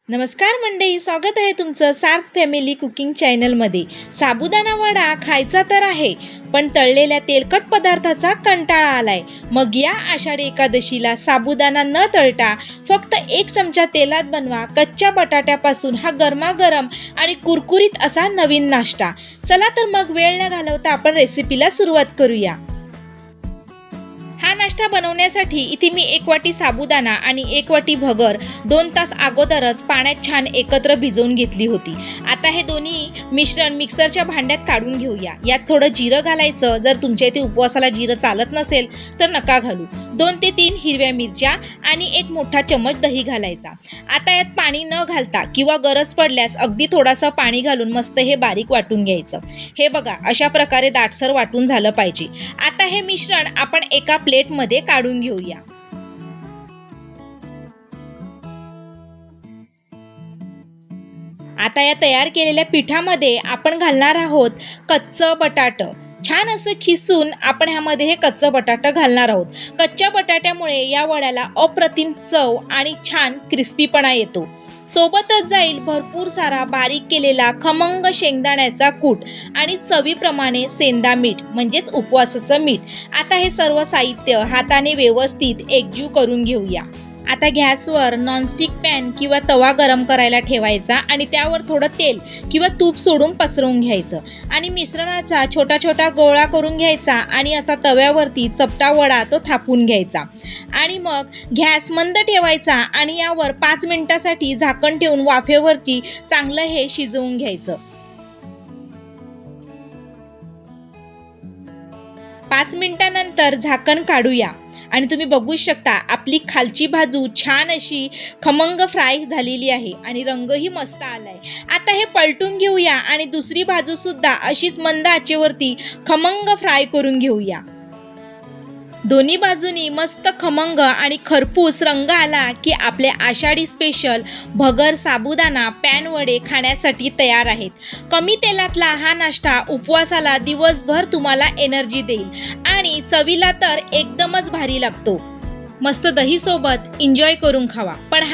नमस्कार मंडळी, स्वागत आहे तुमचं सार्थ फॅमिली कुकिंग चॅनलमध्ये। साबुदाणा वडा खायचा तर आहे, पण तळलेल्या तेलकट पदार्थाचा कंटाळा आलाय। मग या आषाढी एकादशीला साबुदाणा न तळता फक्त 1 चमचा तेलात बनवा कच्च्या बटाट्यापासून हा गरमागरम आणि कुरकुरीत असा नवीन नाश्ता। चला तर मग वेळ न घालवता आपण रेसिपीला सुरुवात करूया। हा नाश्ता बनवण्यासाठी इथे मी 1 वाटी साबुदाणा आणि 1 वाटी भगर 2 तास अगोदरच पाण्यात छान एकत्र भिजवून घेतली होती। आता हे दोन्ही मिश्रण मिक्सरच्या भांड्यात काढून घेऊया। यात थोडं जिरं घालायचं, जर तुमच्या इथे उपवासाला जिरं चालत नसेल तर नका घालू। 2 ते 3 हिरव्या मिरच्या आणि 1 मोठा चमच दही घालायचा। आता यात पाणी न घालता किंवा गरज पडल्यास अगदी थोडासा पाणी घालून मस्त हे बारीक वाटून घ्यायचं। हे बघा, अशा प्रकारे दाटसर वाटून झालं पाहिजे। आता हे मिश्रण आपण एका प्लेटमध्ये काढून घेऊया। आता या तयार केलेल्या पिठामध्ये आपण घालणार आहोत कच्चं बटाटं। छान असं खिसून आपण ह्यामध्ये हे कच्चं बटाटा घालणार आहोत। कच्च्या बटाट्यामुळे या वड्याला अप्रतिम चव आणि छान क्रिस्पीपणा येतो। सोबतच जाईल भरपूर सारा बारीक केलेला खमंग शेंगदाण्याचा कूट आणि चवीप्रमाणे सेंदा मीठ म्हणजेच उपवासाचं मीठ। आता हे सर्व साहित्य हाताने व्यवस्थित एकजीव करून घेऊया। आता गॅसवर नॉनस्टिक पॅन किंवा तवा गरम करायला ठेवायचा आणि त्यावर थोडं तेल किंवा तूप सोडून पसरवून घ्यायचं आणि मिश्रणाचा छोटा छोटा गोळा करून घ्यायचा आणि असा तव्यावरती चपटा वडा तो थापून घ्यायचा आणि मग गॅस मंद ठेवायचा आणि यावर 5 मिनिटासाठी झाकण ठेवून वाफेवरती चांगलं हे शिजवून घ्यायचं। 5 मिनिटांनंतर झाकण काढूया आणि तुम्ही बघू शकता आपली खालची बाजू छान अशी खमंग फ्राय झालेली आहे आणि रंगही मस्त आलाय। आता हे पलटून घेऊया आणि दुसरी बाजू सुद्धा अशीच मंद आचेवरती खमंग फ्राय करून घेऊया। दोन्ही बाजूनी मस्त खमंग आणि खरपूस रंग आला की आपले आषाढी स्पेशल भगर साबुदाणा पॅन वडे खाण्यासाठी तयार आहेत। कमी तेलातला हा नाश्ता उपवासाला दिवसभर तुम्हाला एनर्जी देईल आणि चवीला तर एकदमच भारी लागतो। मस्त दही सोबत एन्जॉय करून खावा, पण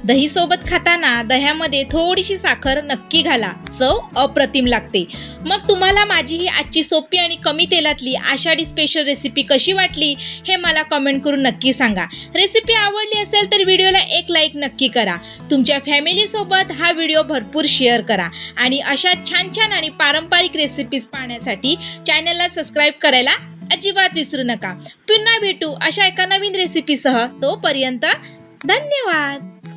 दही सोबत खाताना दह्यामध्ये थोडीशी साखर नक्की घाला, चव अप्रतिम लागते। मग तुम्हाला माझी ही आजची सोपी आणि कमी तेलातली आषाढी स्पेशल रेसिपी कशी वाटली हे मला कमेंट करून नक्की सांगा। रेसिपी आवडली असेल तर व्हिडिओला 1 लाईक नक्की करा। तुमच्या फॅमिली सोबत हा व्हिडिओ भरपूर शेअर करा आणि अशा छान छान आणि पारंपरिक रेसिपीज पाहण्यासाठी चॅनलला सबस्क्राईब करायला अजिबात विसरू नका। पुन्हा भेटू अशा एका नवीन रेसिपीसह, तोपर्यंत धन्यवाद।